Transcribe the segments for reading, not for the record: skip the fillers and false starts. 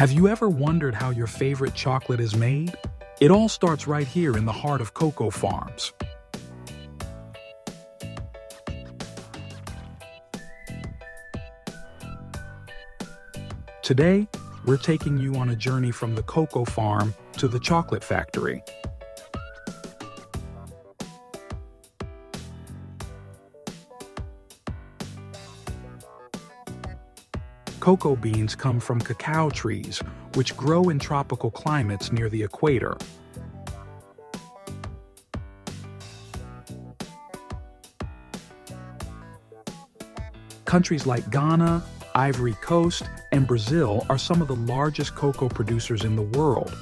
Have you ever wondered how your favorite chocolate is made? It all starts right here in the heart of cocoa farms. Today, we're taking you on a journey from the cocoa farm to the chocolate factory. Cocoa beans come from cacao trees, which grow in tropical climates near the equator. Countries like Ghana, Ivory Coast, and Brazil are some of the largest cocoa producers in the world.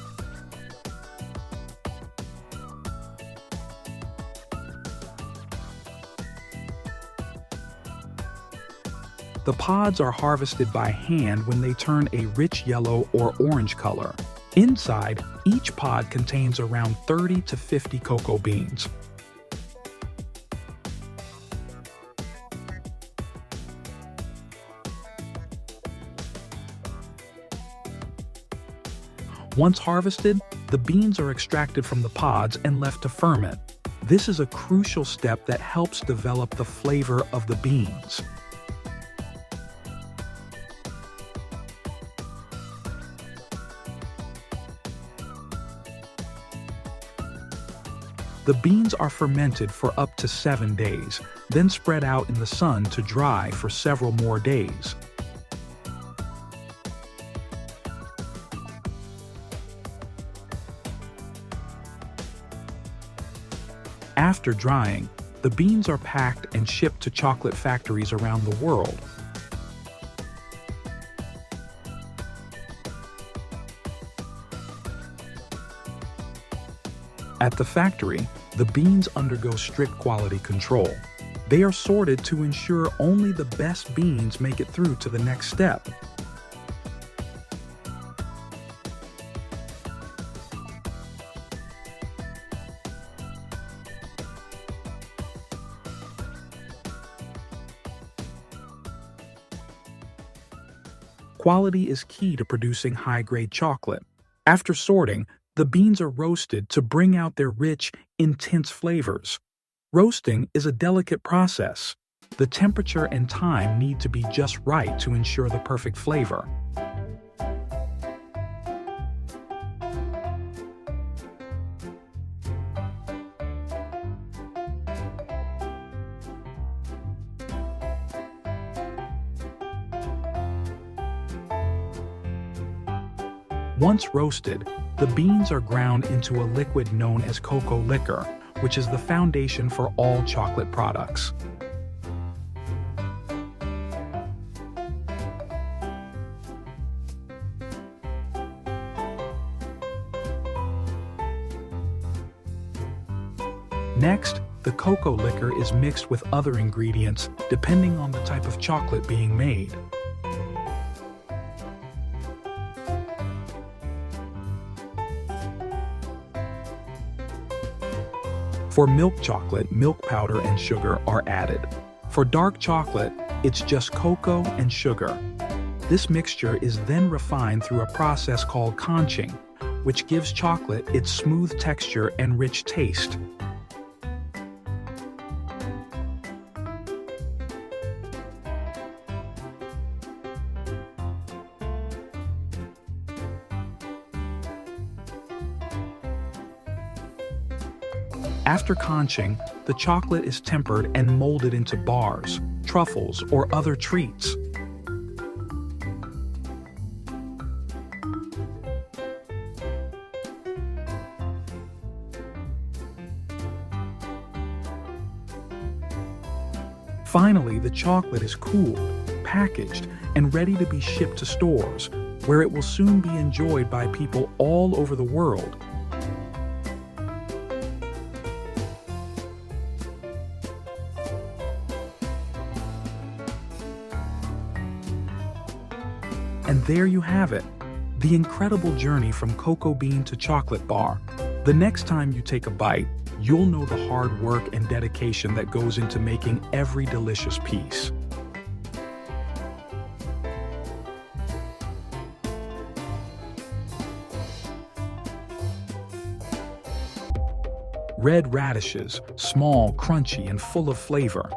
The pods are harvested by hand when they turn a rich yellow or orange color. Inside, each pod contains around 30 to 50 cocoa beans. Once harvested, the beans are extracted from the pods and left to ferment. This is a crucial step that helps develop the flavor of the beans. The beans are fermented for up to 7 days, then spread out in the sun to dry for several more days. After drying, the beans are packed and shipped to chocolate factories around the world. At the factory, the beans undergo strict quality control. They are sorted to ensure only the best beans make it through to the next step. Quality is key to producing high-grade chocolate. After sorting, the beans are roasted to bring out their rich, intense flavors. Roasting is a delicate process. The temperature and time need to be just right to ensure the perfect flavor. Once roasted, the beans are ground into a liquid known as cocoa liquor, which is the foundation for all chocolate products. Next, the cocoa liquor is mixed with other ingredients depending on the type of chocolate being made. For milk chocolate, milk powder and sugar are added. For dark chocolate, it's just cocoa and sugar. This mixture is then refined through a process called conching, which gives chocolate its smooth texture and rich taste. After conching, the chocolate is tempered and molded into bars, truffles, or other treats. Finally, the chocolate is cooled, packaged, and ready to be shipped to stores, where it will soon be enjoyed by people all over the world. And there you have it, the incredible journey from cocoa bean to chocolate bar. The next time you take a bite, you'll know the hard work and dedication that goes into making every delicious piece. Red radishes, small, crunchy, and full of flavor.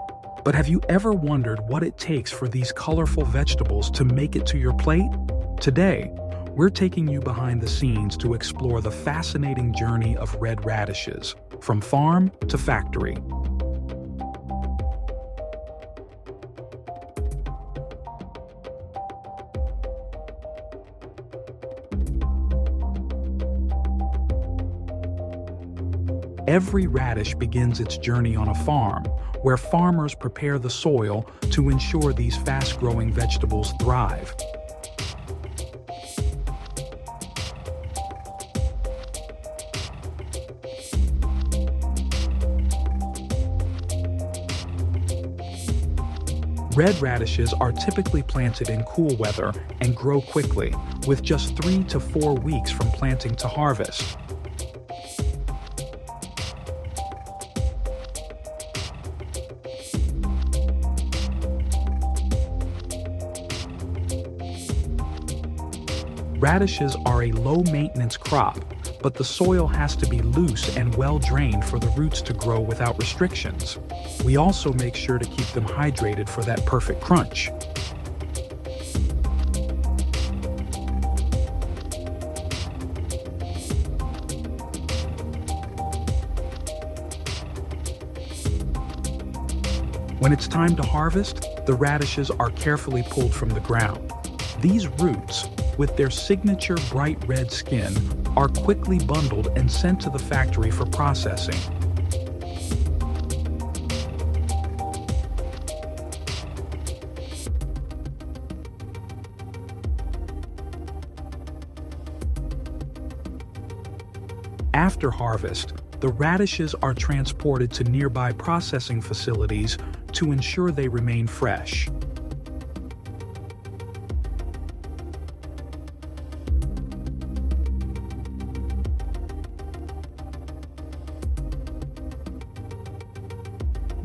But have you ever wondered what it takes for these colorful vegetables to make it to your plate? Today, we're taking you behind the scenes to explore the fascinating journey of red radishes, from farm to factory. Every radish begins its journey on a farm, where farmers prepare the soil to ensure these fast-growing vegetables thrive. Red radishes are typically planted in cool weather and grow quickly, with just 3 to 4 weeks from planting to harvest. Radishes are a low-maintenance crop, but the soil has to be loose and well-drained for the roots to grow without restrictions. We also make sure to keep them hydrated for that perfect crunch. When it's time to harvest, the radishes are carefully pulled from the ground. These roots, with their signature bright red skin, are quickly bundled and sent to the factory for processing. After harvest, the radishes are transported to nearby processing facilities to ensure they remain fresh.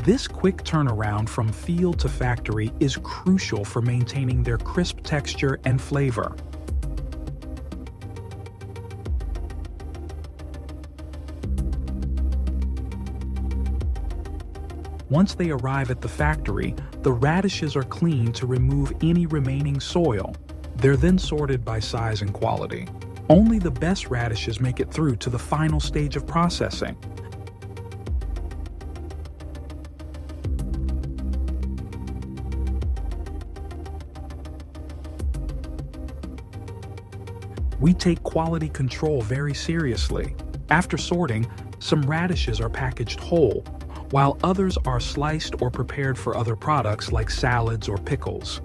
This quick turnaround from field to factory is crucial for maintaining their crisp texture and flavor. Once they arrive at the factory, the radishes are cleaned to remove any remaining soil. They're then sorted by size and quality. Only the best radishes make it through to the final stage of processing. We take quality control very seriously. After sorting, some radishes are packaged whole, while others are sliced or prepared for other products like salads or pickles.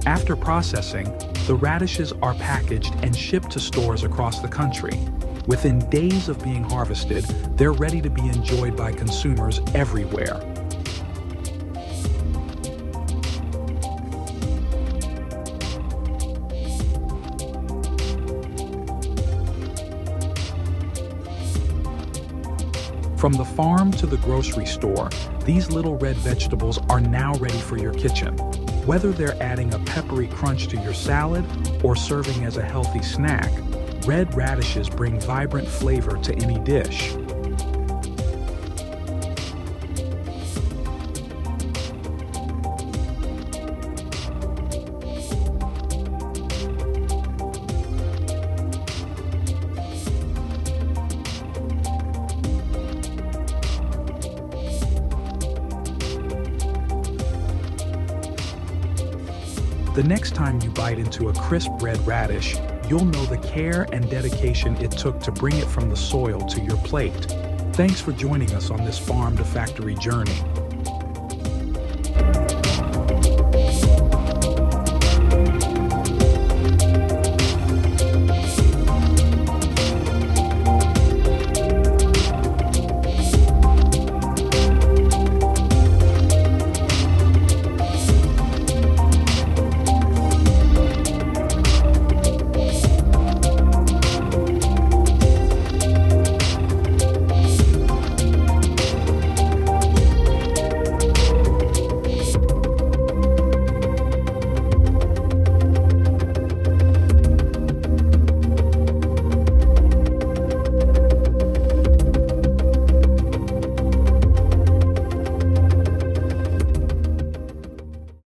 After processing, the radishes are packaged and shipped to stores across the country. Within days of being harvested, they're ready to be enjoyed by consumers everywhere. From the farm to the grocery store, these little red vegetables are now ready for your kitchen. Whether they're adding a peppery crunch to your salad or serving as a healthy snack, red radishes bring vibrant flavor to any dish. The next time you bite into a crisp red radish, you'll know the care and dedication it took to bring it from the soil to your plate. Thanks for joining us on this farm to factory journey.